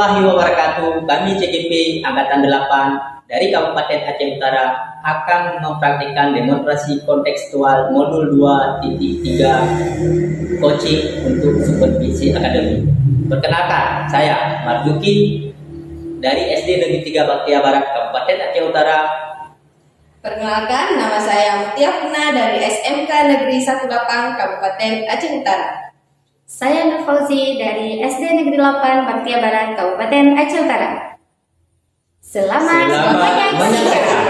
warahmatullahi wabarakatuh. Kami CGP Angkatan 8 dari Kabupaten Aceh Utara akan mempraktikkan demonstrasi kontekstual modul 2.3 coaching untuk supervisi akademik. Perkenalkan, saya Marzuki dari SD Negeri 3 Baktia Barat, Kabupaten Aceh Utara. Perkenalkan, nama saya Mutia Funa dari SMK Negeri 18 Kabupaten Aceh Utara. Saya Nur Fauzi dari SD Negeri 8 Baktia Barat, Kabupaten Aceh Utara. Selamat menyaksikan.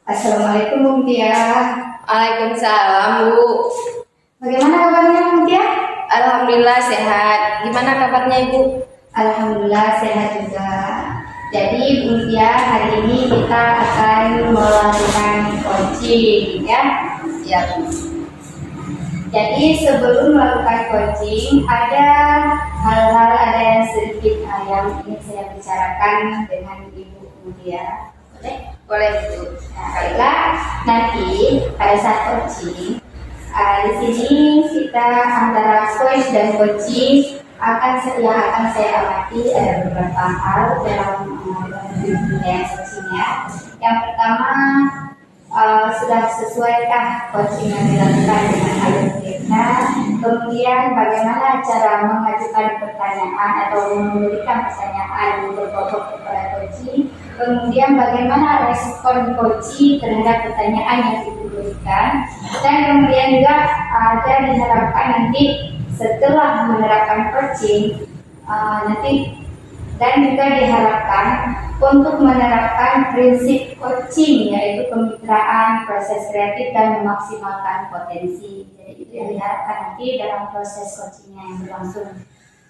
Assalamualaikum Bu Mutia. Waalaikumsalam Bu. Bagaimana kabarnya Bu Mutia? Alhamdulillah sehat. Gimana kabarnya Ibu? Alhamdulillah sehat juga. Jadi Bu Mutia, hari ini kita akan melakukan coaching ya. Ya. Jadi sebelum melakukan coaching ada yang sedikit yang ingin saya bicarakan dengan Ibu Mutia. Boleh? Boleh Bu. Nah, baiklah, nanti pada saat coaching di sini kita antara coach dan coaching akan saya amati ada beberapa hal dalam dunia coachingnya. Yang pertama, sudah sesuaikah coaching yang dilakukan dengan alur kita? Kemudian bagaimana cara mengajukan pertanyaan atau memberikan pertanyaan yang berbobot kepada coaching? Kemudian bagaimana respon coaching terhadap pertanyaan yang diberikan? Dan kemudian juga ada diharapkan nanti setelah menerapkan coaching dan juga diharapkan untuk menerapkan prinsip coaching, yaitu kemitraan, proses kreatif, dan memaksimalkan potensi. Jadi itu yang diharapkan nanti dalam proses coachingnya yang berlangsung.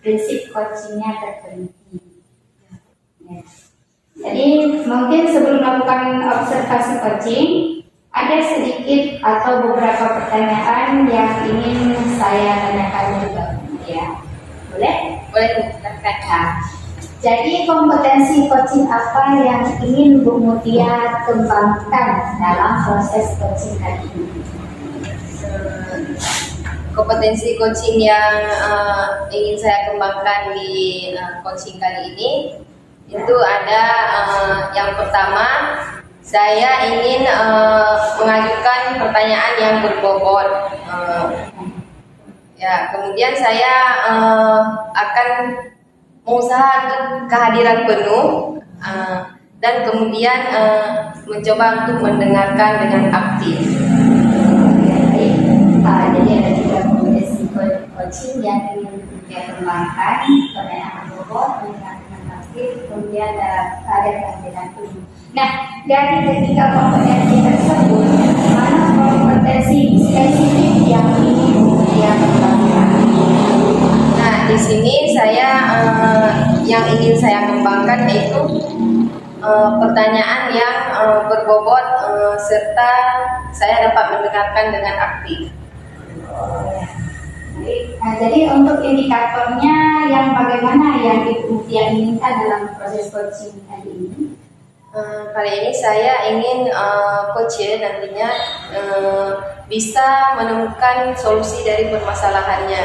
Prinsip coachingnya terpenting. Ya. Jadi mungkin sebelum melakukan observasi coaching, ada sedikit atau beberapa pertanyaan yang ingin saya tanyakan juga, ya. Boleh? Boleh silakan. Nah, jadi kompetensi coaching apa yang ingin Bu Mutia kembangkan dalam proses coaching kali ini? Kompetensi coaching yang ingin saya kembangkan di coaching kali ini itu ada yang pertama, saya ingin mengajukan pertanyaan yang berbobot. Ya, kemudian saya akan mengusaha untuk kehadiran penuh dan kemudian mencoba untuk mendengarkan dengan aktif. Jadi ada tiga kompetensi coaching yang ingin kita kembangkan: pertanyaan berbobot, mendengarkan aktif, kemudian ada kehadiran penuh. Nah, dari ketiga kompetensi tersebut, mana kompetensi spesifik yang ingin dia kembangkan? Nah, di sini saya yang ingin saya kembangkan yaitu pertanyaan yang berbobot serta saya dapat mendengarkan dengan aktif. Nah, jadi untuk indikatornya yang bagaimana yang Ibu Mutia inginkan dalam proses coaching kali ini? Kali ini saya ingin coach nantinya bisa menemukan solusi dari permasalahannya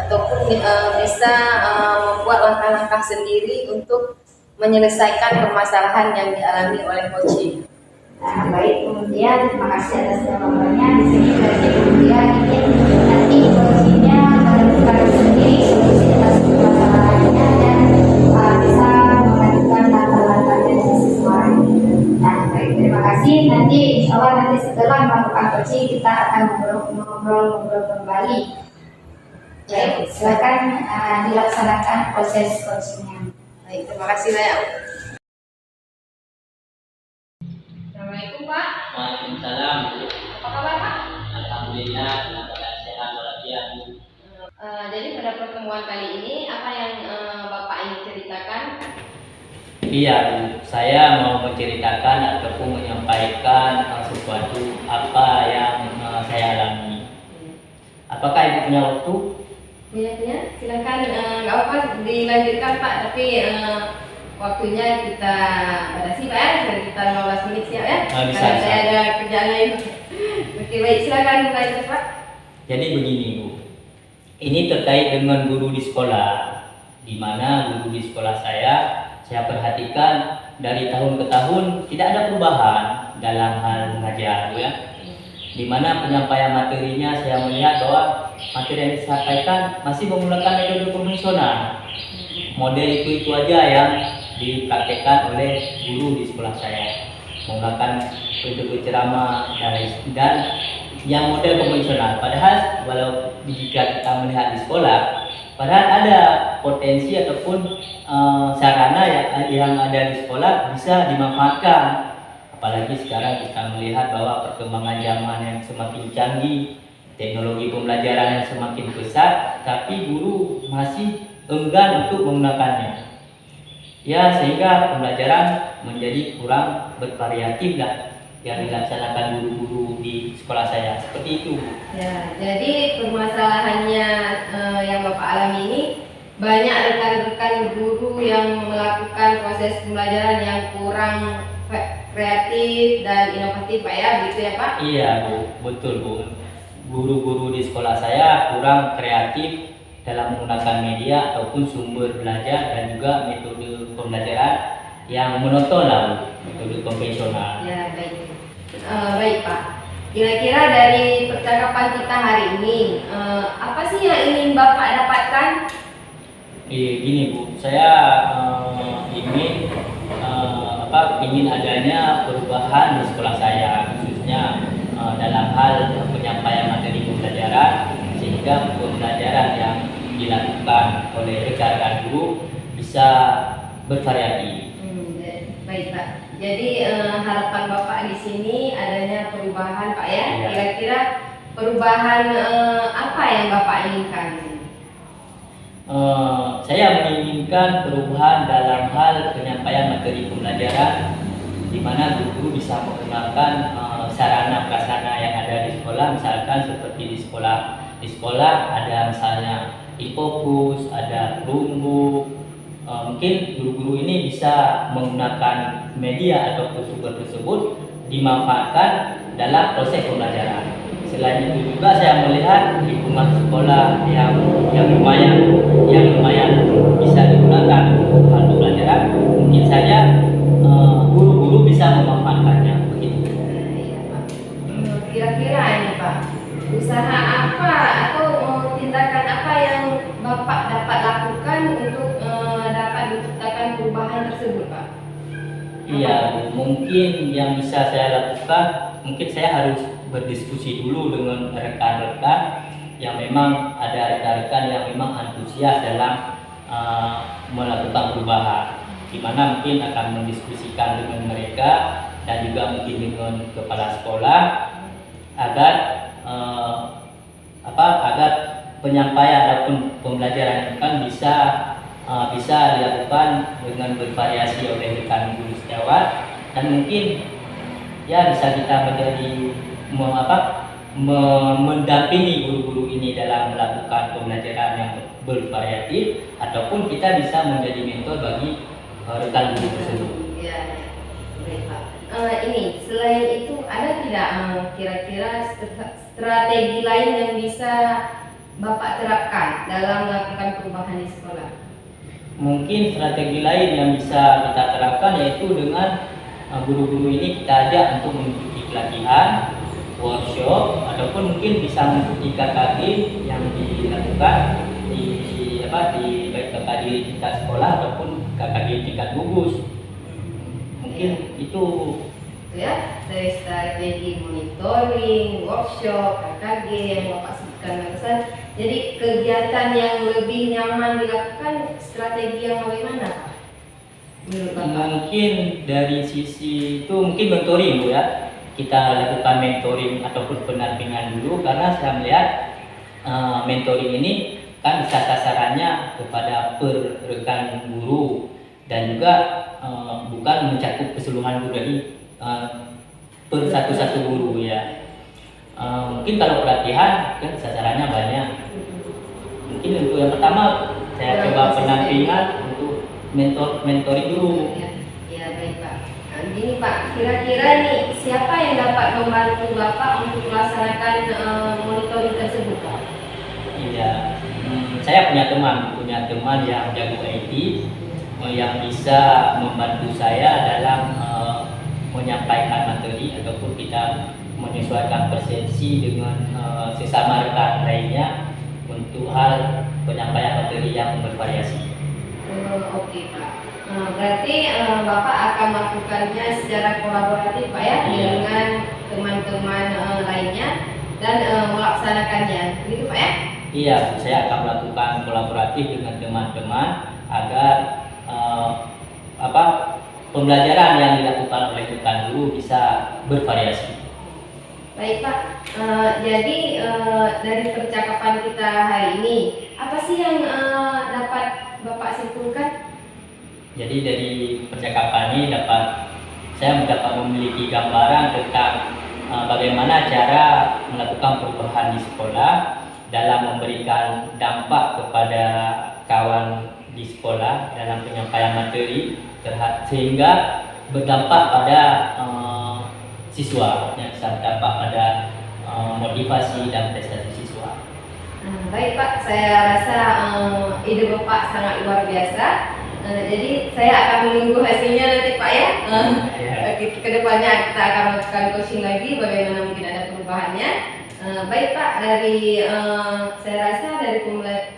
ataupun bisa membuat langkah-langkah sendiri untuk menyelesaikan permasalahan yang dialami oleh coaching. Nah, baik, kemudian terima kasih atas jawabannya. Di sini berarti kemudian ingin nanti coachingnya menemukan sendiri solusi atas permasalahannya dan bisa mengajukan langkah-langkah yang sesuai. Nah, baik, terima kasih. Nanti insya Allah nanti setelah melakukan coaching kita akan ngobrol-ngobrol kembali. Baik, silakan dilaksanakan proses coachingnya. Baik, terima kasih banyak. Assalamualaikum Pak. Waalaikumsalam. Apa kabar Pak? Alhamdulillah, dalam keadaan sehat walafiat. Jadi pada pertemuan kali ini apa yang Bapak ingin ceritakan? Iya, saya mau menceritakan ataupun menyampaikan sesuatu apa yang saya alami. Apakah Ibu punya waktu? Ya, silakan. Nggak apa-apa dilanjutkan Pak, tapi waktunya kita batasi Pak ya, kita 15 menit siap ya. Bisa, Karena saya ada kerjaan lain. Oke, baik, silakan mulai Pak. Jadi begini Bu, ini terkait dengan guru di sekolah, di mana guru di sekolah saya perhatikan dari tahun ke tahun tidak ada perubahan dalam hal mengajar Bu ya. Di mana penyampaian materinya saya melihat bahwa materi yang disampaikan masih menggunakan metode konvensional. Model itu aja yang dipraktekkan oleh guru di sekolah saya, menggunakan metode ceramah dan yang model konvensional. Padahal walau jika kita melihat di sekolah, padahal ada potensi ataupun sarana yang ada di sekolah bisa dimanfaatkan. Apalagi sekarang kita melihat bahwa perkembangan zaman yang semakin canggih, teknologi pembelajaran yang semakin pesat, tapi guru masih enggan untuk menggunakannya. Ya, sehingga pembelajaran menjadi kurang bervariatif lah yang dilaksanakan guru-guru di sekolah saya. Seperti itu. Ya, jadi permasalahannya yang Bapak alami ini, banyak rekan-rekan guru yang melakukan proses pembelajaran yang kurang kreatif dan inovatif Pak ya, begitu ya Pak? Iya Bu, betul Bu. Guru-guru di sekolah saya kurang kreatif dalam menggunakan media ataupun sumber belajar dan juga metode pembelajaran yang monoton lah Bu, metode konvensional. Ya, baik. Baik Pak. Kira-kira dari percakapan kita hari ini, apa sih yang ingin Bapak dapatkan? Gini Bu, saya ingin adanya perubahan di sekolah saya, khususnya dalam hal penyampaian materi pembelajaran, sehingga pembelajaran yang dilakukan oleh rekan-rekan guru bisa bervariasi. Baik Pak. Jadi harapan Bapak di sini adanya perubahan Pak ya. Iya. Kira-kira perubahan apa yang Bapak inginkan? Saya menginginkan perubahan dalam hal penyampaian materi pembelajaran, di mana guru bisa menggunakan sarana prasarana yang ada di sekolah, misalkan seperti di sekolah ada misalnya e-fokus, ada Chromebook. Mungkin guru-guru ini bisa menggunakan media atau sumber tersebut dimanfaatkan dalam proses pembelajaran. Selain itu juga saya melihat lingkungan sekolah yang lumayan bisa digunakan untuk hal pembelajaran, mungkin saja guru-guru bisa memanfaatkannya begitu. Iya Pak. Kira-kira ini Pak, usaha apa atau tindakan apa yang Bapak dapat lakukan untuk dapat menciptakan perubahan tersebut Pak? Iya, mungkin yang bisa saya lakukan, mungkin saya harus berdiskusi dulu dengan rekan-rekan yang memang ada rekan-rekan yang memang antusias dalam melakukan perubahan, di mana mungkin akan mendiskusikan dengan mereka dan juga mungkin dengan kepala sekolah agar agar penyampaian ataupun pembelajaran kan bisa dilakukan dengan bervariasi oleh rekan guru sejawat, dan mungkin ya bisa kita menjadi mendampingi guru-guru ini dalam melakukan pembelajaran yang bervariatif, ataupun kita bisa menjadi mentor bagi rekan guru tersebut. Ya, baik Pak. Ini selain itu ada tidak kira-kira strategi lain yang bisa Bapak terapkan dalam melakukan perubahan di sekolah? Mungkin strategi lain yang bisa kita terapkan yaitu dengan guru-guru ini kita ajak untuk mengikuti pelatihan, workshop, ataupun mungkin bisa mengikuti KKG yang dilakukan baik KKG tingkat sekolah ataupun KKG tingkat gugus. Mungkin itu Ya, dari strategi monitoring, workshop, KKG yang Bapak sebutkan barusan. Jadi kegiatan yang lebih nyaman dilakukan strategi yang bagaimana Pak? Menurut Bapak? mungkin dari sisi itu mungkin mentoring Bu ya. Kita lakukan mentoring ataupun pendampingan dulu, karena saya melihat mentoring ini kan bisa sasarannya kepada per rekan guru dan juga bukan mencakup keseluruhan guru dari per satu-satu guru ya. Mungkin kalau pelatihan kan sasarannya banyak. Mungkin untuk yang pertama saya coba pendampingan untuk mentoring dulu. Ya, Ya baik Pak. Nah, gini Pak, kira-kira nih siapa yang dapat membantu Bapak untuk melaksanakan monitoring tersebut Pak? Iya, saya punya teman yang jago IT, yang bisa membantu saya dalam menyampaikan materi ataupun kita menyesuaikan persepsi dengan sesama rekan lainnya untuk hal penyampaian materi yang bervariasi. Oke Pak. Berarti Bapak akan melakukannya secara kolaboratif Pak ya Iya. dengan teman-teman lainnya dan melaksanakannya, begitu Pak ya? Iya, saya akan melakukan kolaboratif dengan teman-teman agar pembelajaran yang dilakukan oleh rekan guru bisa bervariasi. Baik Pak. Jadi dari percakapan kita hari ini, apa sih yang dapat Bapak simpulkan? Jadi dari percakapan ini saya dapat memiliki gambaran tentang bagaimana cara melakukan perubahan di sekolah dalam memberikan dampak kepada kawan di sekolah dalam penyampaian materi sehingga berdampak pada siswa, yang berdampak pada motivasi dan prestasi siswa. Baik Pak, saya rasa ide Bapak sangat luar biasa. Jadi saya akan menunggu hasilnya nanti Pak ya. Kedepannya kita akan melakukan coaching lagi bagaimana mungkin ada perubahannya. Baik Pak, saya rasa dari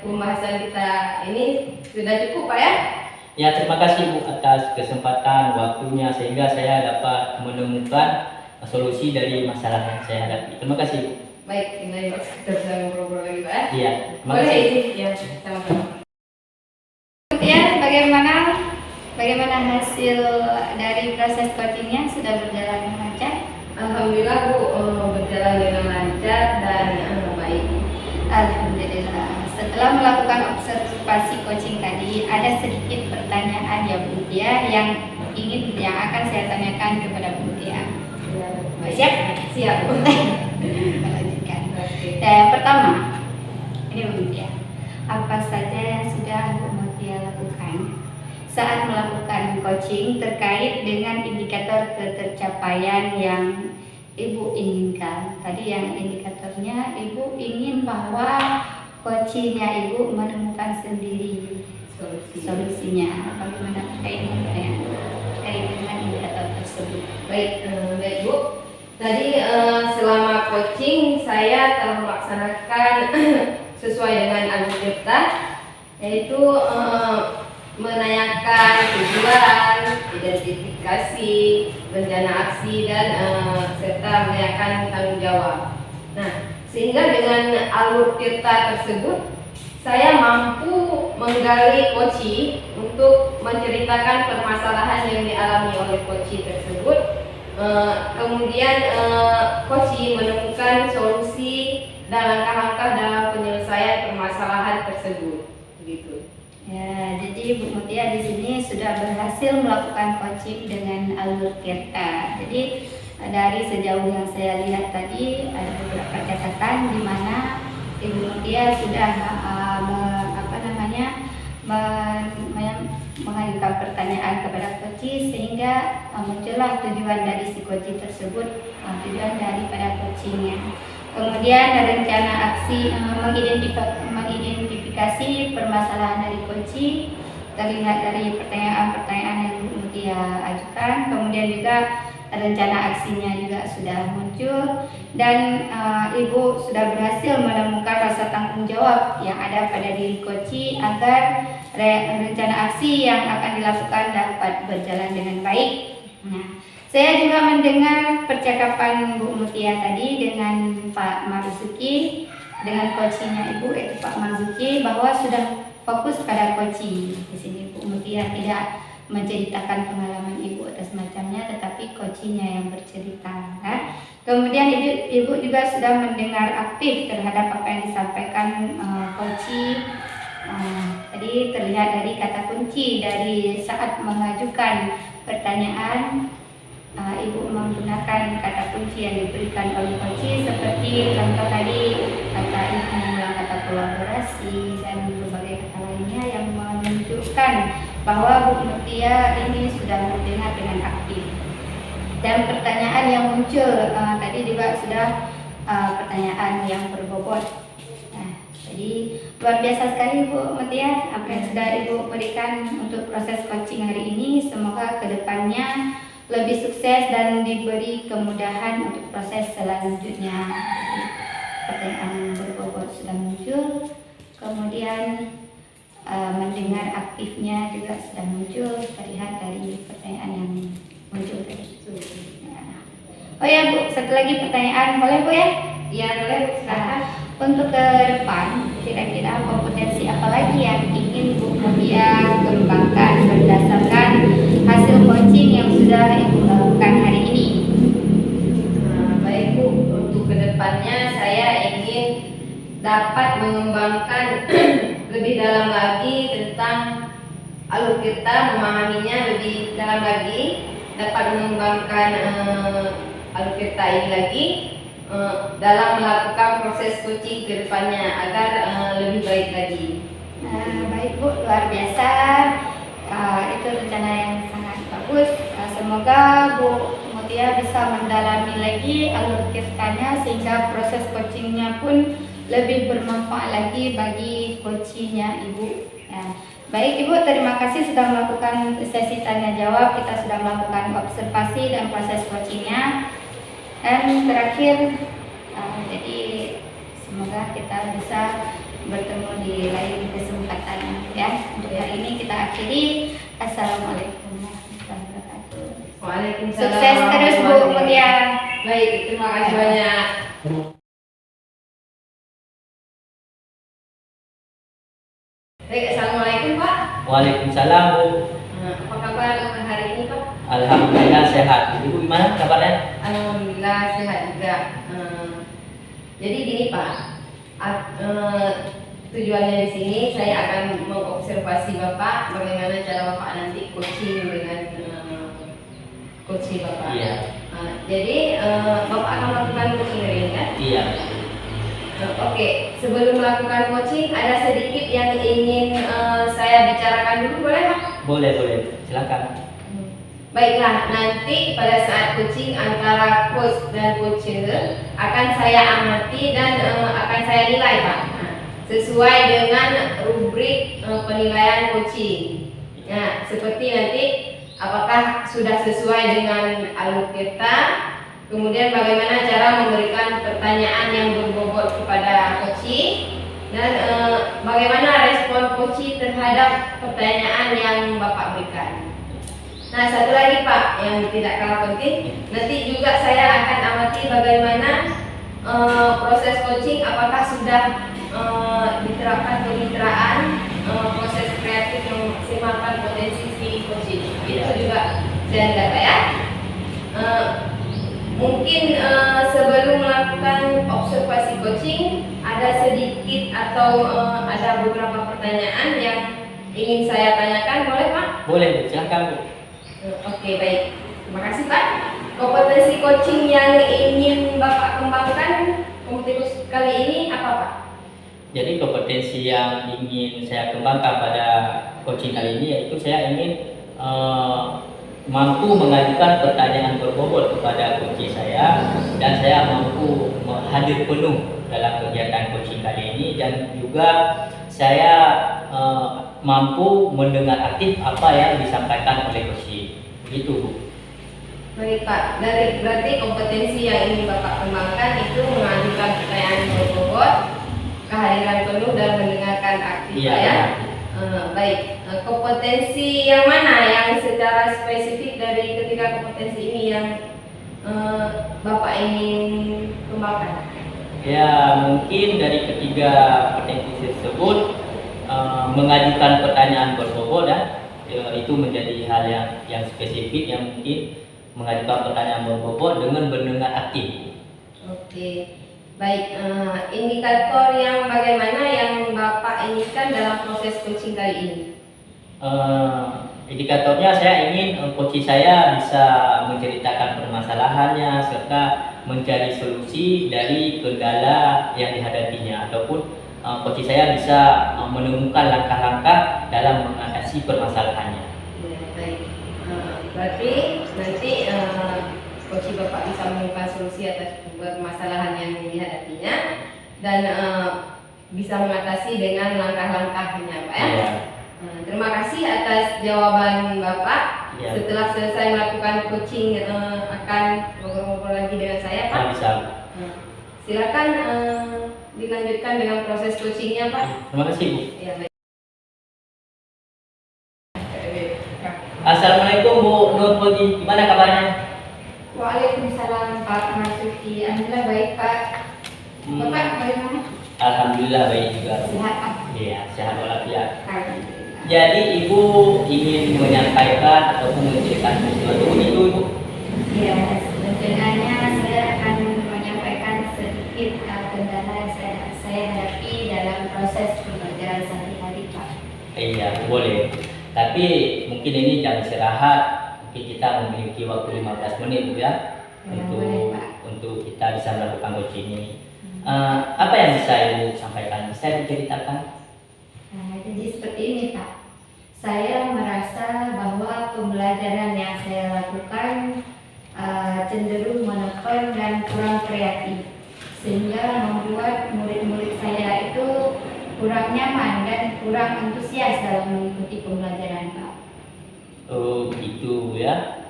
pembahasan kita ini sudah cukup Pak ya. Ya, terima kasih Bu atas kesempatan waktunya sehingga saya dapat menemukan solusi dari masalah yang saya hadapi. Terima kasih Bu. Baik, ini kita bisa ngobrol lagi Pak ya. Iya, terima Boleh kasih. izin? Ya, sama-sama. Kemudian bagaimana hasil dari proses coachingnya, sudah berjalan dengan lancar? Alhamdulillah Bu, berjalan dengan lancar dan baik. Alhamdulillah. Setelah melakukan observasi coaching tadi, ada sedikit pertanyaan ya Bu Mutia yang akan saya tanyakan kepada Bu Mutia. Siap? Siap Bu. Kita lanjutkan. Oke. Yang pertama, ini Bu Mutia. Apa saja yang sudah Bu Mutia lakukan saat melakukan coaching terkait dengan indikator ketercapaian yang Ibu inginkan? Tadi yang indikatornya Ibu ingin bahwa coachingnya Ibu menemukan sendiri solusinya. Bagaimana terkait dengan indikator tersebut? Baik Bu. Tadi selama coaching saya telah melaksanakan sesuai dengan alur kita, yaitu menanyakan tujuan, identifikasi, rencana aksi dan serta menanyakan tanggung jawab. Nah, sehingga dengan alur tirta tersebut saya mampu menggali koci untuk menceritakan permasalahan yang dialami oleh koci tersebut. Kemudian koci menemukan solusi dan langkah-langkah dalam penyelesaian permasalahan tersebut. Begitu. Ya, jadi Bu Mutia di sini sudah berhasil melakukan coaching dengan alur tirta. Jadi dari sejauh yang saya lihat tadi ada beberapa catatan di mana Ibu Mutia sudah mengajukan pertanyaan kepada coach sehingga muncullah tujuan dari si coach tersebut, tujuan daripada coachingnya. Kemudian rencana aksi mengidentifikasi permasalahan dari coach terlihat dari pertanyaan-pertanyaan yang Bu Mutia ajukan. Kemudian juga rencana aksinya juga sudah muncul dan Ibu sudah berhasil menemukan rasa tanggung jawab yang ada pada diri coach agar rencana aksi yang akan dilakukan dapat berjalan dengan baik. Nah, saya juga mendengar percakapan Bu Mutia tadi dengan Pak Marzuki, dengan coachingnya Ibu yaitu Pak Marzuki, bahwa sudah fokus pada coaching. Di sini Bu Mutia tidak menceritakan pengalaman Ibu atau semacamnya, tetapi coachingnya yang bercerita. Kan? Kemudian Ibu juga sudah mendengar aktif terhadap apa yang disampaikan coaching. Tadi terlihat dari kata kunci dari saat mengajukan pertanyaan, Ibu menggunakan kata kunci yang diberikan oleh coach seperti contoh tadi kata Ibu mengulang kata kolaborasi dan berbagai kata lainnya yang menunjukkan bahwa Bu Mutia ini sudah mendengar dan pertanyaan yang muncul. Tadi juga sudah pertanyaan yang berbobot. Nah, jadi luar biasa sekali Bu Mutia apa yang sudah Ibu berikan untuk proses coaching hari ini. Semoga kedepannya lebih sukses dan diberi kemudahan untuk proses selanjutnya. Jadi, pertanyaan berbobot sudah muncul, kemudian mendengar aktifnya juga sudah muncul, terlihat dari pertanyaan yang muncul tadi. Oh ya Bu, satu lagi pertanyaan, boleh Bu ya? Iya boleh Bu, silakan. Untuk ke depan, kira-kira kompetensi apa lagi yang ingin Bu Mutia kembangkan berdasarkan hasil coaching yang sudah Ibu lakukan hari ini? Baik Bu, untuk kedepannya saya ingin dapat mengembangkan lebih dalam lagi tentang Alukirta, memahaminya lebih dalam lagi, dapat mengembangkan Alukirta ini lagi dalam melakukan proses coaching ke depannya agar lebih baik lagi. Baik Bu, luar biasa. Itu rencana yang sangat bagus. Semoga Bu Mutia bisa mendalami lagi Alukirtanya sehingga proses coachingnya pun lebih bermanfaat lagi bagi coachingnya Ibu. Baik Ibu, terima kasih sudah melakukan sesi tanya jawab. Kita sudah melakukan observasi dan proses coachingnya. Dan terakhir, jadi semoga kita bisa bertemu di lain kesempatan ya. Untuk hari ini kita akhiri. Assalamualaikum warahmatullahi wabarakatuh. Waalaikumsalam. Sukses terus Bu Mutia. Baik, terima kasih banyak. Baik, assalamualaikum Pak. Waalaikumsalam Bu. Apa kabar hari ini Pak? Alhamdulillah sehat. Ibu gimana kabarnya? Alhamdulillah sehat juga. Jadi gini Pak, tujuannya di sini saya akan mengobservasi Bapak bagaimana cara Bapak nanti coaching dengan coaching Bapak. Iya. Jadi Bapak akan melakukan coaching hari ini kan? Iya. Oke, sebelum melakukan coaching ada sedikit yang ingin saya bicarakan dulu, boleh Pak? Boleh, silakan. Baiklah, nanti pada saat coaching antara coach dan coacher akan saya amati dan akan saya nilai Pak. Sesuai dengan rubrik penilaian coaching. Nah, seperti nanti apakah sudah sesuai dengan Alukirta, kemudian bagaimana cara memberikan pertanyaan yang berbobot kepada coaching, dan bagaimana respon coaching terhadap pertanyaan yang Bapak berikan. Nah, satu lagi Pak yang tidak kalah penting, nanti juga saya akan amati bagaimana proses coaching, apakah sudah diterapkan kemitraan, proses kreatif yang memaksimalkan potensi si coaching. Itu juga saya data ya. Mungkin sebelum melakukan observasi coaching ada sedikit atau ada beberapa pertanyaan yang ingin saya tanyakan, boleh Pak? Boleh, silakan Bu. Oke, baik. Terima kasih Pak. Kompetensi coaching yang ingin Bapak kembangkan untuk kali ini apa Pak? Jadi kompetensi yang ingin saya kembangkan pada coaching kali ini yaitu saya ingin mampu mengajukan pertanyaan berbobot kepada coach saya, dan saya mampu hadir penuh dalam kegiatan coaching kali ini, dan juga saya mampu mendengar aktif apa yang disampaikan oleh coach. Begitu Bu. Baik Pak, berarti kompetensi yang ingin Bapak kembangkan itu mengajukan pertanyaan berbobot, kehadiran penuh dan mendengarkan aktif Iya. ya. Baik, kompetensi yang mana yang secara spesifik dari ketiga kompetensi ini yang Bapak ingin kembangkan? Ya, mungkin dari ketiga kompetensi tersebut mengajukan pertanyaan berbobot itu menjadi hal yang spesifik, yang mungkin mengajukan pertanyaan berbobot dengan mendengar aktif. Oke. Baik, indikator yang bagaimana yang Bapak inginkan dalam proses coaching kali ini? Indikatornya saya ingin coach saya bisa menceritakan permasalahannya serta mencari solusi dari kendala yang dihadapinya, ataupun coach saya bisa menemukan langkah-langkah dalam mengatasi permasalahannya. Ya, baik. Berarti nanti coach Bapak bisa menemukan solusi atas permasalahan yang dihadapinya dan bisa mengatasi dengan langkah-langkahnya, Pak ya. Iya. Terima kasih atas jawaban Bapak. Iya. Setelah selesai melakukan coaching akan ngobrol-ngobrol lagi dengan saya, Pak. Bisa. Silakan dilanjutkan dengan proses coachingnya, Pak. Terima kasih, Bu. Ya, baik. Assalamualaikum Bu Nur Koji, gimana kabarnya? Waalaikumsalam Pak Marsuki. Alhamdulillah baik Pak. Bapak bagaimana? Alhamdulillah baik juga. Sehat Pak. Iya, sehat walafiat. Alhamdulillah. Jadi Ibu ingin menyampaikan ataupun menceritakan sesuatu begitu Ibu? Ya, sebenarnya saya akan menyampaikan sedikit kendala yang saya hadapi dalam proses pembelajaran sehari-hari Pak. Iya, boleh. Tapi mungkin ini jam istirahat, mungkin kita memiliki waktu 15 menit Bu ya, Ya, boleh, Pak. untuk kita bisa melakukan coaching ini. Apa yang bisa Ibu sampaikan? Bisa diceritakan? Nah, jadi seperti ini Pak. Saya merasa bahwa pembelajaran yang saya lakukan cenderung monoton dan kurang kreatif, sehingga membuat murid-murid saya itu kurang nyaman dan kurang antusias dalam mengikuti pembelajaran Pak. Oh gitu Bu ya.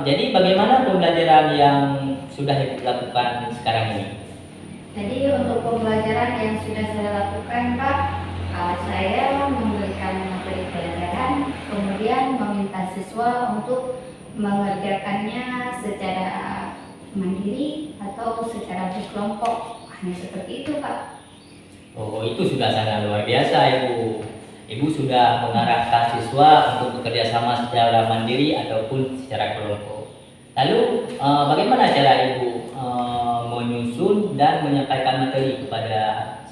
Jadi bagaimana pembelajaran yang sudah Ibu lakukan sekarang ini? Jadi untuk pembelajaran yang sudah saya lakukan Pak, saya memberikan materi pelajaran, kemudian meminta siswa untuk mengerjakannya secara mandiri atau secara berkelompok. Hanya seperti itu Pak. Oh itu sudah sangat luar biasa Ibu. Ibu sudah mengarahkan siswa untuk bekerja sama secara mandiri ataupun secara kelompok. Lalu bagaimana cara Ibu menyusun dan menyampaikan materi kepada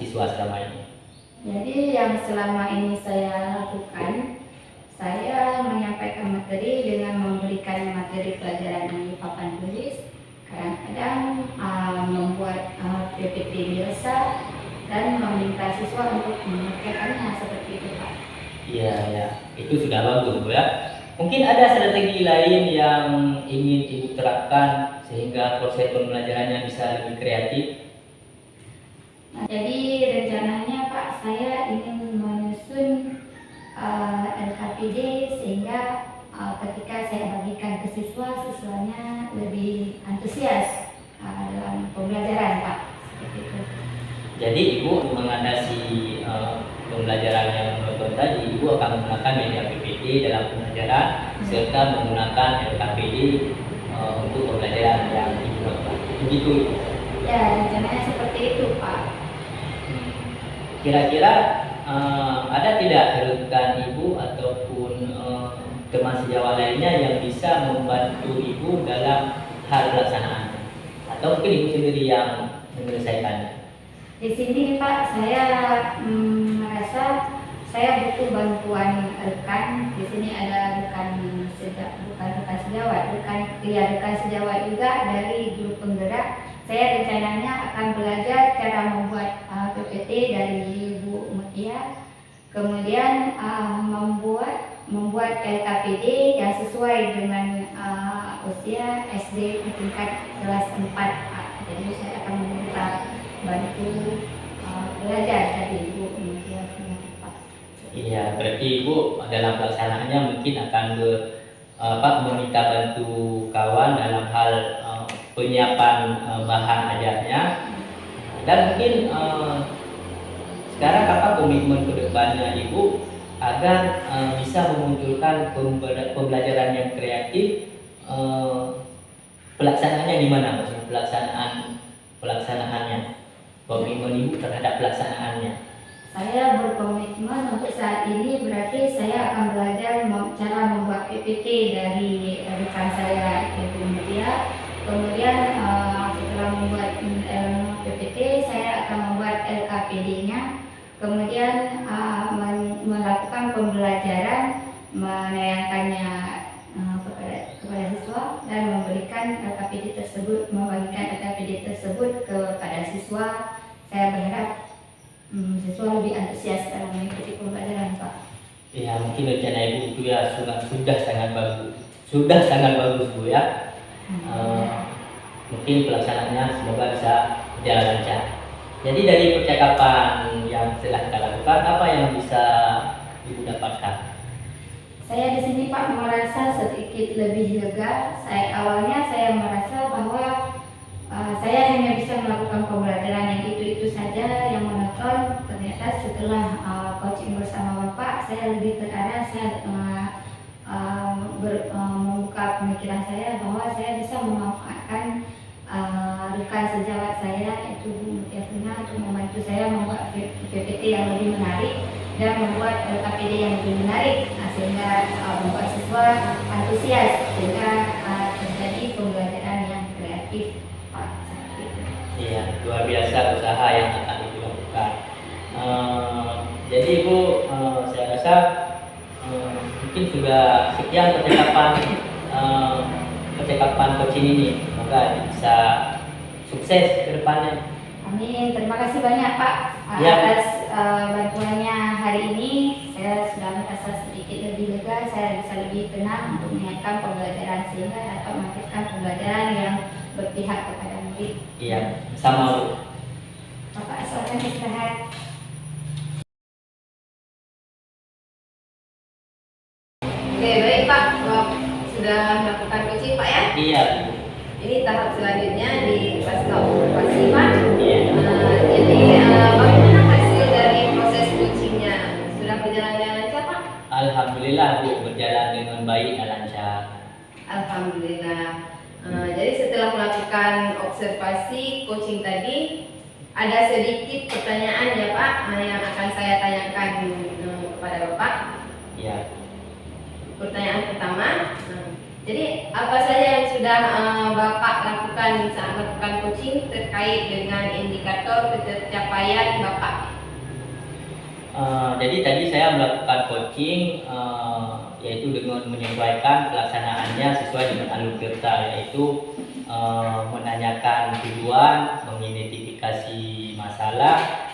siswa selama ini? Jadi yang selama ini saya lakukan, saya menyampaikan materi dengan memberikan materi pelajaran di papan tulis, kadang-kadang membuat PPT biasa dan meminta siswa untuk mengerjakannya seperti itu Pak. Iya ya, itu sudah bagus Bu ya. Mungkin ada strategi lain yang ingin Ibu terapkan sehingga proses pembelajarannya bisa lebih kreatif? Nah, jadi rencananya Pak, saya ingin menyusun LKPD sehingga ketika saya bagikan ke siswa, siswanya lebih antusias dalam pembelajaran Pak. Seperti itu. Jadi Ibu mengatasi pembelajaran yang monoton tadi, Ibu akan menggunakan media PPT dalam pembelajaran serta menggunakan LKPD untuk pembelajaran yang Ibu lakukan. Begitu Ibu? Ya, rencananya seperti itu Pak. Kira-kira ada tidak rekan Ibu ataupun teman sejawat lainnya yang bisa membantu Ibu dalam hal pelaksanaan? Atau mungkin Ibu sendiri yang menyelesaikannya? Di sini Pak, saya merasa saya butuh bantuan rekan. Di sini ada bukan rekan sejawat, rekan sejawat juga dari guru penggerak. Saya rencananya akan belajar cara membuat PPT dari Ibu Mutia, kemudian membuat LKPD yang sesuai dengan usia SD tingkat kelas 4 Pak. Jadi saya akan meminta bantu belajar dari Ibu Mutia Pak. Iya, berarti Ibu dalam pelaksanaannya mungkin akan meminta bantu kawan dalam hal penyiapan bahan ajarnya, dan mungkin sekarang apa komitmen kedepannya Ibu agar bisa memunculkan pembelajaran yang kreatif, pelaksanaannya di mana maksudnya pelaksanaannya, komitmen Ibu terhadap pelaksanaannya? Saya berkomitmen untuk saat ini berarti saya akan belajar cara membuat PPT dari rekan saya Ibu Mutia. Kemudian setelah membuat PPT, saya akan membuat LKPD-nya. Kemudian melakukan pembelajaran, menayangkannya kepada siswa dan memberikan LKPD tersebut, membagikan LKPD tersebut kepada siswa. Saya berharap siswa lebih antusias dalam mengikuti pembelajaran Pak. Ya mungkin rencana Ibu itu ya sudah sangat bagus, Bu ya. Mungkin pelaksanaannya semoga bisa berjalan lancar. Jadi dari percakapan yang telah kita lakukan, apa yang bisa Ibu dapatkan? Saya di sini Pak merasa sedikit lebih lega. Awalnya saya merasa bahwa saya hanya bisa melakukan pembelajaran yang itu saja yang monoton. Ternyata setelah coaching bersama Bapak, saya lebih terarah. Saya membuka pemikiran saya bahwa saya bisa memanfaatkan rekan sejawat saya yaitu Bu Mutia untuk membantu saya membuat PPT yang lebih menarik dan membuat KPD yang lebih menarik, sehingga membuat siswa antusias sehingga terjadi pembelajaran yang kreatif. Iya, luar biasa usaha yang akan Ibu lakukan. Jadi Ibu, saya rasa mungkin sudah sekian percakapan coaching ini. Semoga bisa sukses ke depannya. Amin. Terima kasih banyak Pak atas bantuannya hari ini. Saya sudah merasa sedikit lebih lega. Saya bisa lebih tenang untuk menyiapkan pembelajaran sehingga dapat melakukan pembelajaran yang berpihak kepada murid. Iya, sama Bu. Bapak silakan istirahat. Oke, baik Pak. Sudah melakukan coaching Pak ya? Iya. Ini tahap selanjutnya di pasca observasi Pak. Iya. Jadi bagaimana hasil dari proses coachingnya? Sudah berjalan dengan lancar Pak? Alhamdulillah Bu, berjalan dengan baik dan lancar. Alhamdulillah. Jadi setelah melakukan observasi coaching tadi, ada sedikit pertanyaan ya Pak yang akan saya tanyakan kepada Bapak. Iya. Pertanyaan pertama, jadi apa saja yang sudah Bapak lakukan saat melakukan coaching terkait dengan indikator pencapaian Bapak? Jadi tadi saya melakukan coaching yaitu dengan menyesuaikan pelaksanaannya sesuai dengan alur tirta, yaitu menanyakan tujuan, mengidentifikasi masalah,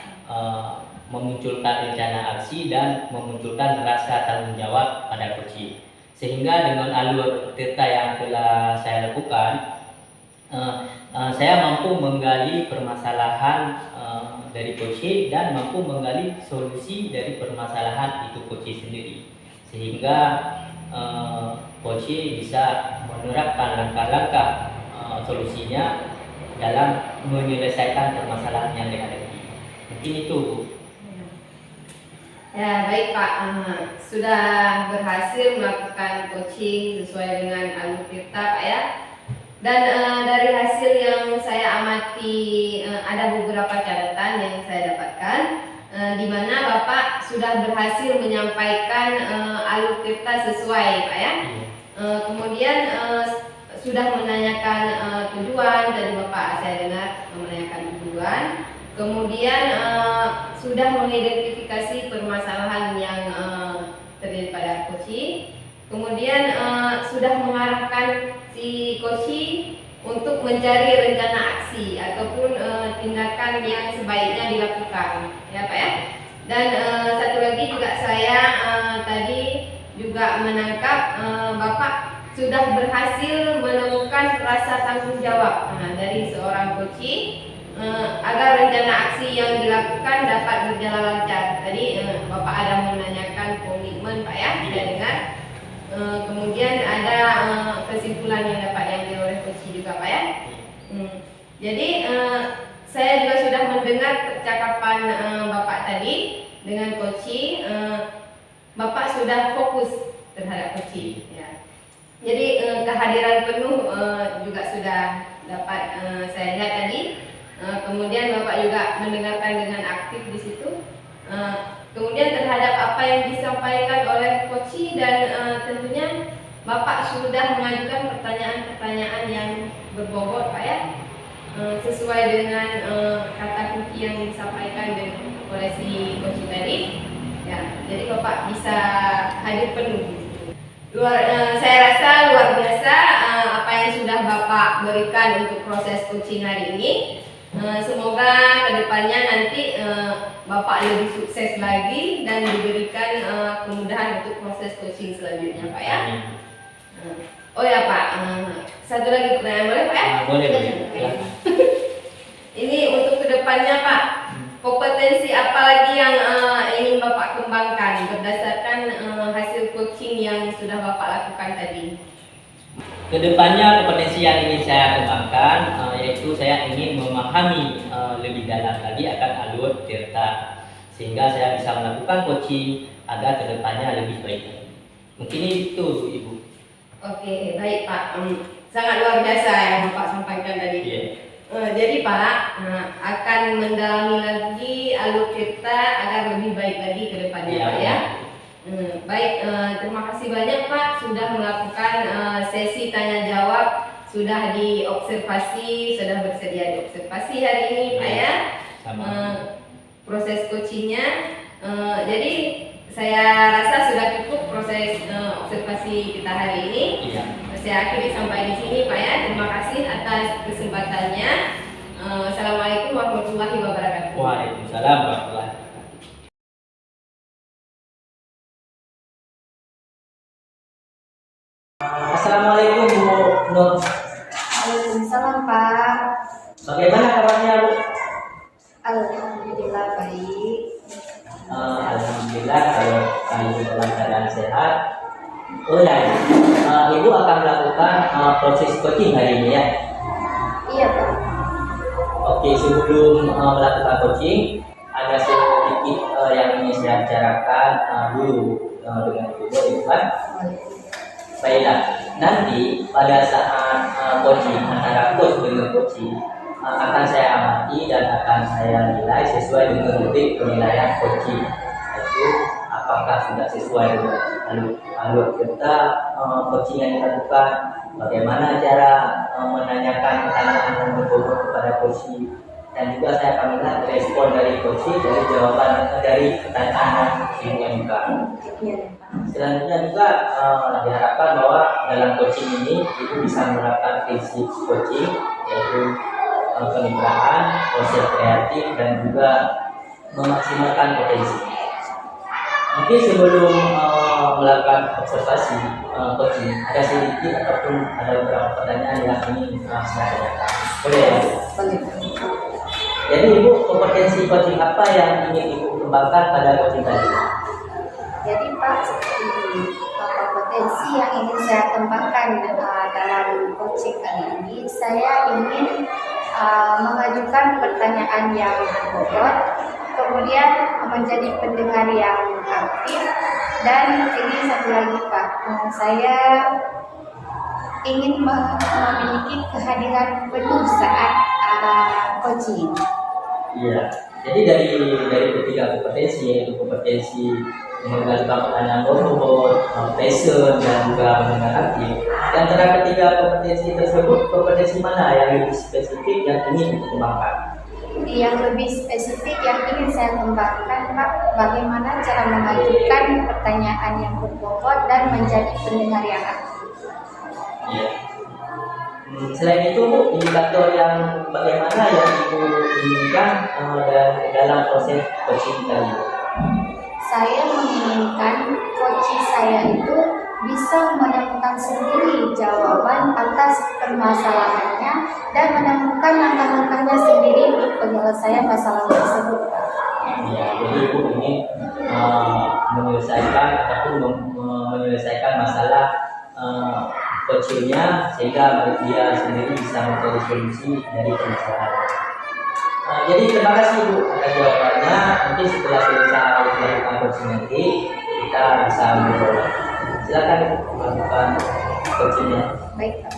memunculkan rencana aksi, dan memunculkan rasa tanggung jawab pada coaching. Sehingga dengan alur tirta yang telah saya lakukan, saya mampu menggali permasalahan dari coaching dan mampu menggali solusi dari permasalahan itu coaching sendiri, sehingga coaching bisa menerapkan langkah-langkah solusinya dalam menyelesaikan permasalahan yang dihadapi. Mungkin itu Bu. Ya baik Pak, sudah berhasil melakukan coaching sesuai dengan alur tirta Pak ya. Dan dari hasil yang saya amati ada beberapa catatan yang saya dapatkan, di mana Bapak sudah berhasil menyampaikan alur tirta sesuai Pak ya. Kemudian sudah menanyakan tujuan, tadi Bapak saya dengar menanyakan tujuan. Kemudian sudah mengidentifikasi permasalahan yang terjadi pada coaching. Kemudian sudah mengarahkan si coaching untuk mencari rencana aksi ataupun tindakan yang sebaiknya dilakukan, ya Pak ya. Dan satu lagi juga saya tadi juga menangkap Bapak sudah berhasil menemukan rasa tanggung jawab dari seorang coaching agar rencana aksi yang dilakukan dapat berjalan lancar. Tadi Bapak ada menanyakan komitmen Pak ya, saya dengar. Kemudian ada kesimpulan yang dapat diambil oleh coaching juga Pak ya. Jadi saya juga sudah mendengar percakapan Bapak tadi dengan coaching. Bapak sudah fokus terhadap coaching ya. Jadi kehadiran penuh juga sudah dapat saya lihat tadi. Kemudian Bapak juga mendengarkan dengan aktif di situ. Kemudian terhadap apa yang disampaikan oleh coaching dan tentunya Bapak sudah mengajukan pertanyaan-pertanyaan yang berbobot Pak ya, sesuai dengan kata kunci yang disampaikan oleh si coaching tadi. Ya, jadi Bapak bisa hadir penuh. Saya rasa luar biasa apa yang sudah Bapak berikan untuk proses coaching hari ini. Semoga kedepannya nanti Bapak lebih sukses lagi dan diberikan kemudahan untuk proses coaching selanjutnya Pak ya. Oh ya Pak, satu lagi pertanyaan, boleh Pak? Boleh, boleh. Oke. Silakan. Ini untuk kedepannya Pak, kompetensi apa lagi yang ingin Bapak kembangkan berdasarkan hasil coaching yang sudah Bapak lakukan tadi? Kedepannya kompetensi yang ingin saya kembangkan yaitu saya ingin memahami lebih dalam lagi akan alur tirta, sehingga saya bisa melakukan coaching agar kedepannya lebih baik. Mungkin itu Ibu. Oke, baik Pak. Sangat luar biasa yang Bapak sampaikan tadi. Iya. Jadi Pak akan mendalami lagi alur tirta agar lebih baik lagi ke depannya Iya. Pak ya. Baik, terima kasih banyak Pak sudah melakukan sesi tanya jawab, sudah diobservasi, sudah bersedia diobservasi hari ini Pak ya. Sama. Proses coachingnya. Jadi saya rasa sudah cukup proses observasi kita hari ini. Iya. Saya akhiri sampai di sini Pak ya. Terima kasih atas kesempatannya. Assalamualaikum warahmatullahi wabarakatuh. Waalaikumsalam warahmatullahi wabarakatuh. Assalamualaikum Bu Nur. Waalaikumsalam Pak. Bagaimana kabarnya Bu? Alhamdulillah baik. Alhamdulillah kalau Ibu dalam keadaan sehat. Oh ya, Ibu akan melakukan proses coaching hari ini ya. Iya Pak. Oke, sebelum melakukan coaching, ada sedikit yang ingin saya bicarakan dulu dengan Ibu kan. Baiklah, nanti pada saat coaching antara coach dengan coaching akan saya amati dan akan saya nilai sesuai dengan rubrik penilaian coaching, yaitu apakah sudah sesuai dengan alur kita coaching yang dilakukan, bagaimana cara menanyakan pertanyaan yang berbobot kepada coaching, dan juga saya akan melihat respon dari coaching dari jawaban dari pertanyaan yang diajukan. Selanjutnya juga diharapkan bahwa dalam coaching ini Ibu bisa menerapkan prinsip coaching, yaitu kemitraan, proses kreatif, dan juga memaksimalkan potensi. Mungkin sebelum melakukan observasi coaching, ada sedikit ataupun ada beberapa pertanyaan yang ingin saya tanyakan. Boleh ya? Boleh. Jadi Ibu, kompetensi coaching apa yang ingin Ibu kembangkan pada coaching tadi? Jadi Pak, kompetensi yang ingin saya kembangkan dalam coaching kali ini, saya ingin mengajukan pertanyaan yang berbobot, kemudian menjadi pendengar yang aktif, dan ini satu lagi Pak, saya ingin memiliki kehadiran penuh saat coaching. Iya. Jadi dari ketiga kompetensi, yaitu kompetensi mengajukan pertanyaan berbobot, passion, dan juga mendengar aktif. Di antara ketiga kompetensi tersebut, kompetensi mana yang lebih spesifik yang ingin dikembangkan? Yang lebih spesifik yang ingin saya kembangkan Pak, bagaimana cara mengajukan pertanyaan yang berbobot dan menjadi pendengar yang aktif. Iya. Selain itu, Bu, indikator yang bagaimana yang Ibu inginkan dalam proses coaching tadi? Saya menginginkan coaching saya itu bisa menemukan sendiri jawaban atas permasalahannya dan menemukan langkah-langkahnya sendiri untuk penyelesaian masalah tersebut. Ya, jadi Ibu ingin menyelesaikan ataupun menyelesaikan masalah coachingnya sehingga dia sendiri bisa mencari solusi dari permasalahan. Jadi terima kasih Bu atas jawabannya. Mungkin setelah selesai melakukan coaching nanti kita bisa ngobrol. Silakan melakukan coachingnya. Baik Pak.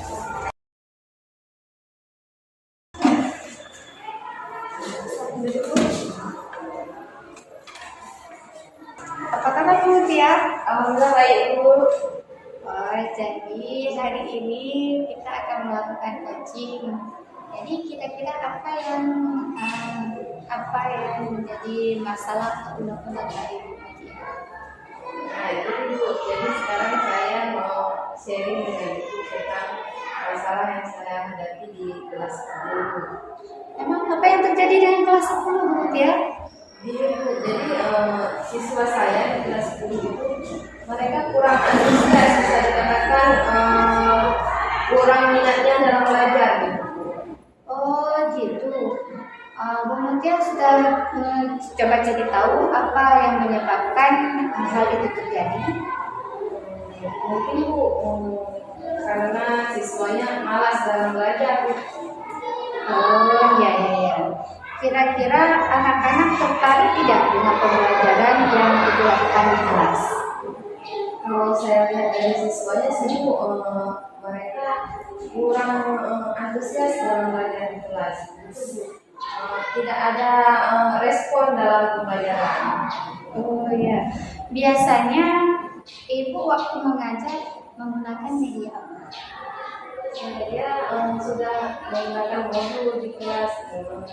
Apa kabar Bu Tia? Alhamdulillah baik Bu. Jadi hari ini kita akan melakukan coaching. Jadi kira-kira apa yang menjadi masalah atau unek-unek dari Bu Tia? Nah itu Bu, jadi sekarang saya mau sharing dengan Ibu tentang masalah yang saya hadapi di kelas 10. Emang apa yang terjadi dengan kelas 10 Bu Tia? Jadi siswa saya di kelas 10 itu mereka kurang antusias, bisa dikatakan kurang minatnya dalam belajar gitu. Oh gitu. Bu Mutia sudah coba cari tahu apa yang menyebabkan hal itu terjadi. Mungkin Bu, karena siswanya malas dalam belajar Bu. Oh iya. Kira-kira anak-anak tertarik tidak dengan pembelajaran yang dilakukan di kelas? Kalau saya lihat dari siswanya sih Bu, mereka kurang antusias dalam belajar di kelas. Tidak ada respon dalam pembelajaran. Oh iya. Biasanya ibu waktu mengajar menggunakan media apa? Dia sudah menggunakan modul di kelas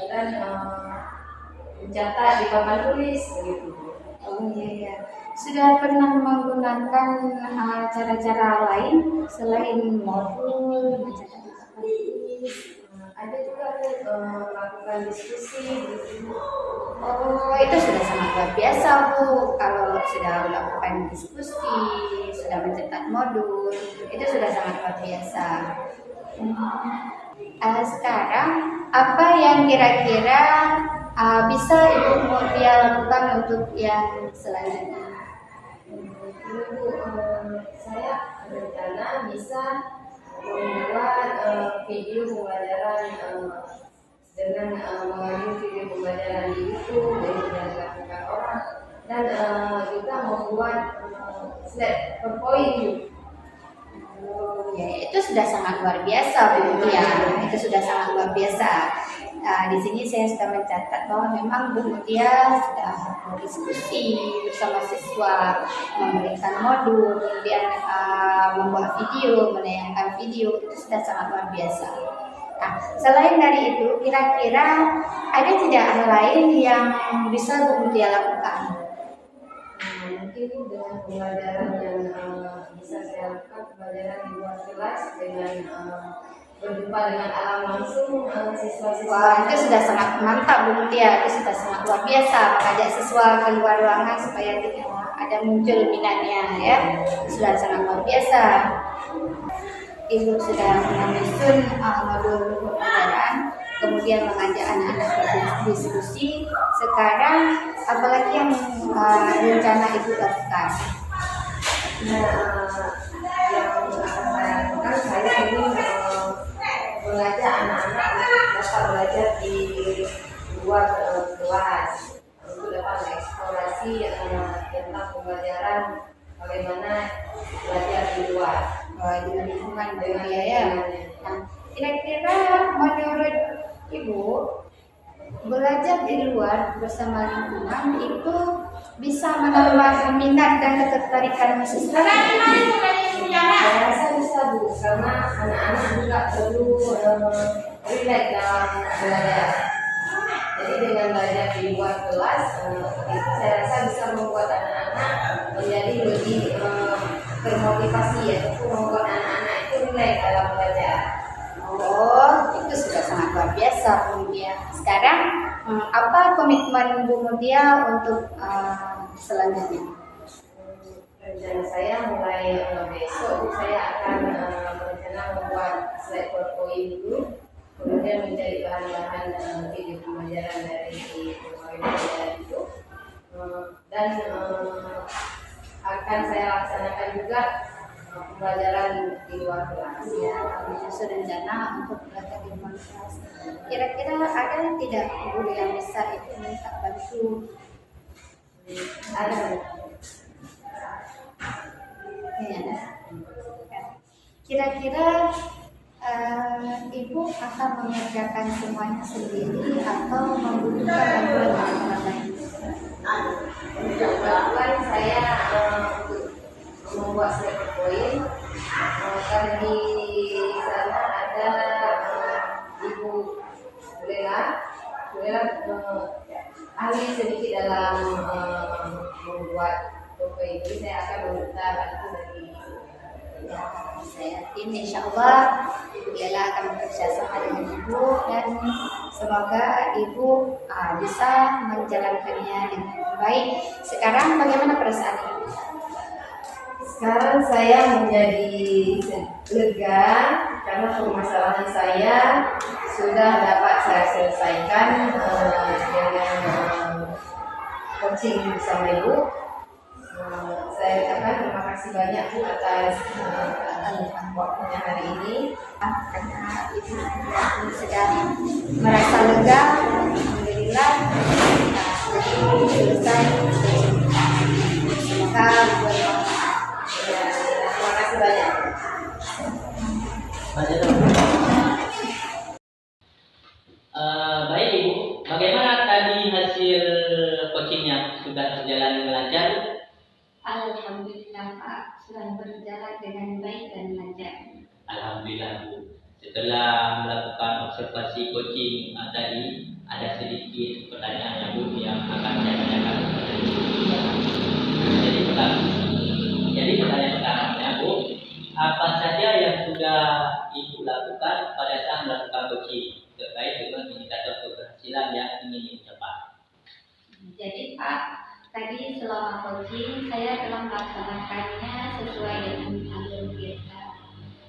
dan mencatat di papan tulis begitu. Oh iya. Sudah pernah menggunakan cara-cara lain selain modul, mencatat di papan tulis? Ada juga melakukan diskusi gitu. Oh, itu sudah sangat luar biasa Bu. Kalau sudah melakukan diskusi, sudah mencetak modul, itu sudah sangat luar biasa. Sekarang apa yang kira-kira bisa Ibu Mutia lakukan untuk yang selanjutnya? Saya berencana bisa membuat video pembelajaran dengan mengambil video pembelajaran di YouTube yang sudah dilakukan orang dan juga membuat slide PowerPoint. Oh, ya, itu sudah sangat luar biasa Bu Mutia. Itu sudah sangat luar biasa. Di sini saya sudah mencatat bahwa memang Bu Mutia sudah berdiskusi bersama siswa, memberikan modul, kemudian membuat video, menayangkan video, itu sudah sangat luar biasa. Nah, selain dari itu, kira-kira ada tidak hal lain yang bisa Bu Mutia lakukan? Mungkin dengan pembelajaran yang bisa saya lakukan, pembelajaran di luar kelas dengan berjumpa dengan alam langsung siswa-siswa. Wah, itu sudah sangat mantap Bu Mutia, itu sudah sangat luar biasa mengajak siswa keluar ruangan supaya ada muncul minatnya ya. Sudah sangat luar biasa. Ibu sudah menyusun modul pembelajaran, kemudian mengajak anak-anak berdiskusi. Sekarang apalagi yang rencana Ibu lakukan? Yang akan saya lakukan, saya ingin mengajak anak-anak untuk dapat belajar di luar kelas, untuk dapat mengeksplorasi tentang pembelajaran bagaimana belajar di luar Dengan lingkungan dengan ya. Nah, kira-kira menurut Ibu belajar di luar bersama lingkungan itu bisa menambah minat dan ketertarikan siswa? Saya rasa bisa Bu, karena anak-anak juga perlu relax dalam belajar. Jadi dengan belajar di luar kelas, saya rasa bisa membuat anak-anak menjadi lebih termotivasi ya, untuk membuat anak-anak itu relax dalam belajar. Oh, itu sudah sangat luar biasa Bu Mutia. Sekarang apa komitmen Bu Mutia untuk selanjutnya? Rencana saya mulai besok saya akan berencana membuat slide PowerPoint dulu, kemudian mencari bahan-bahan video pembelajaran dari pembelajaran itu, dan akan saya laksanakan juga pembelajaran di luar kelas. Ya, menyusun rencana untuk belajar di luar kelas. Kira-kira ada tidak Ibu yang bisa Ibu minta bantu? Ada. Ya. Kira-kira Ibu akan mengerjakan semuanya sendiri atau membutuhkan bantuan orang lain? Kebetulan saya membuat slide PowerPoint karena di sana ada Ibu Lela ahli sedikit dalam membuat PowerPoint, jadi saya akan meminta bantu dari Ya, saya yakin insya Allah Ibu Lela akan bekerja sama dengan Ibu dan semoga Ibu bisa menjalankannya dengan baik. Sekarang bagaimana perasaan Ibu? Sekarang saya menjadi lega karena permasalahan saya sudah dapat saya selesaikan dengan coaching bersama Ibu. Saya ucapkan terima kasih banyak Bu atas waktunya hari ini. Karena ibu sedang merasa lega, alhamdulillah. Jadi selesai. Semoga bermanfaat. Ya, terima kasih banyak. Baik Ibu, bagaimana tadi hasil coachingnya? Sudah berjalan dengan lancar? Alhamdulillah Pak, sudah berjalan dengan baik dan lancar. Alhamdulillah Bu. Setelah melakukan observasi coaching tadi, ada sedikit pertanyaan Bu yang akan saya tanyakan kepada Ibu. Jadi pertanyaan pertamanya Bu, apa saja yang sudah Ibu lakukan pada saat melakukan coaching terkait dengan indikator keberhasilan yang ingin dicapai? Jadi Pak, tadi selama coaching saya telah melaksanakannya sesuai dengan alur kita,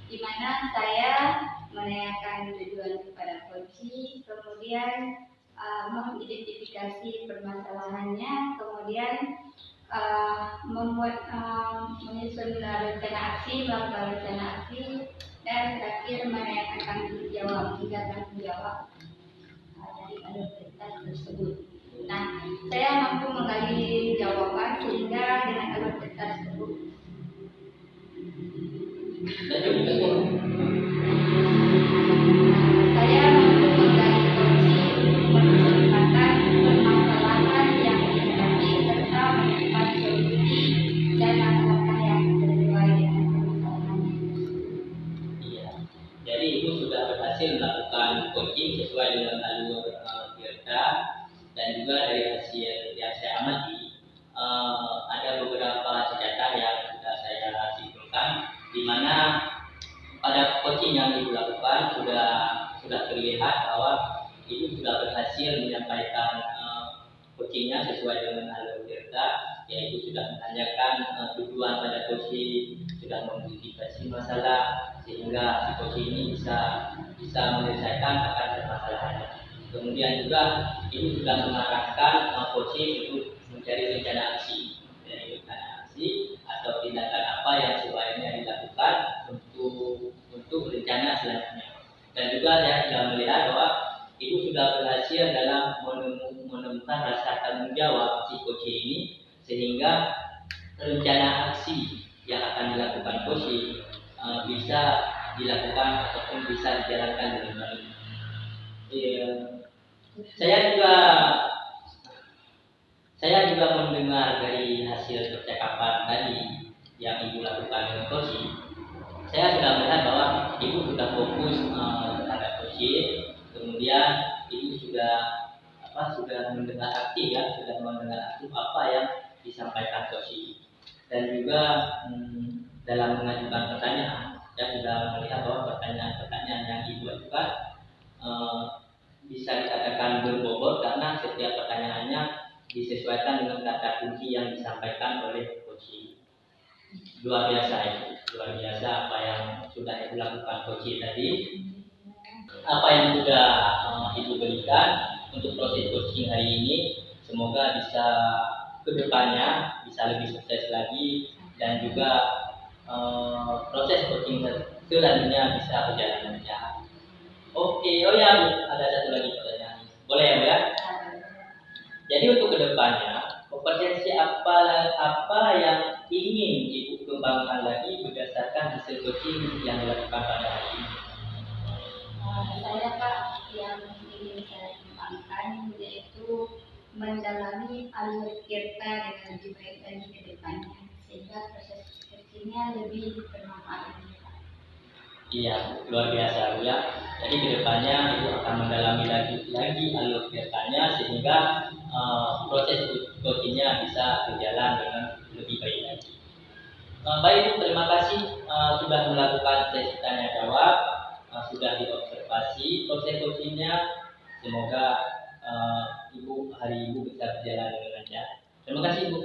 di mana saya menanyakan tujuan kepada coaching, kemudian mengidentifikasi permasalahannya, kemudian menyusun rencana aksi, melakukan rencana aksi, dan terakhir menanyakan tanggung jawab dari alur prioritas tersebut. Nah, saya mampu menggali jawaban sehingga dengan alur prioritas tersebut saya mampu menggali menyelesaikan permasalahan yang dihadapi serta menemukan solusi dan langkah-langkah yang sesuai dengan permasalahannya. Iya. Jadi Ibu sudah berhasil melakukan coaching sesuai dengan alur Tirta, dan juga dari hasil yang saya amati ada beberapa catatan yang sudah saya simpulkan, di mana pada coaching yang Ibu lakukan sudah terlihat bahwa Ibu sudah berhasil menyampaikan coachingnya sesuai dengan alur Tirta, yaitu sudah menanyakan tujuan pada coaching, sudah mengidentifikasi masalah sehingga si coaching ini bisa menyelesaikan akar permasalahannya. Kemudian juga Ibu sudah mengarahkan coaching untuk mencari rencana aksi, atau tindakan apa yang sebaiknya dilakukan untuk rencana selanjutnya. Dan juga saya sudah melihat bahwa Ibu sudah berhasil dalam menemukan rasa tanggung jawab si coaching ini, sehingga rencana aksi yang akan dilakukan coaching bisa dilakukan ataupun bisa dijalankan dengan baik. Saya juga mendengar dari hasil percakapan tadi yang Ibu lakukan dengan coaching. Saya sudah melihat bahwa Ibu sudah fokus terhadap coaching, kemudian Ibu sudah mendengar aktif apa yang disampaikan coaching, dan juga dalam mengajukan pertanyaan, saya sudah melihat bahwa pertanyaan-pertanyaan yang Ibu ajukan bisa dikatakan berbobot karena setiap pertanyaannya disesuaikan dengan kata kunci yang disampaikan oleh coaching. Luar biasa apa yang sudah Ibu lakukan coaching tadi, apa yang sudah Ibu berikan untuk proses coaching hari ini. Semoga bisa kedepannya bisa lebih sukses lagi, dan juga proses coaching selanjutnya bisa berjalan lancar. Oke, oh ya Bu, ada satu lagi pertanyaan. Boleh ya Bu ya? Jadi untuk kedepannya, kompetensi apa yang ingin Ibu kembangkan lagi berdasarkan hasil coaching yang dilakukan pada hari ini? Saya Pak, yang ingin saya kembangkan yaitu mendalami alur Tirta dengan lebih baik lagi ke depannya, sehingga proses coachingnya lebih bermanfaat lagi Pak. Iya, luar biasa Bu ya. Jadi kedepannya Ibu akan mendalami lagi alur Tirtanya sehingga proses coachingnya bisa berjalan dengan lebih baik lagi. Baik Bu, terima kasih sudah melakukan sesi tanya jawab, sudah diobservasi proses coachingnya. Semoga hari Ibu bisa berjalan dengan lancar. Terima kasih Bu.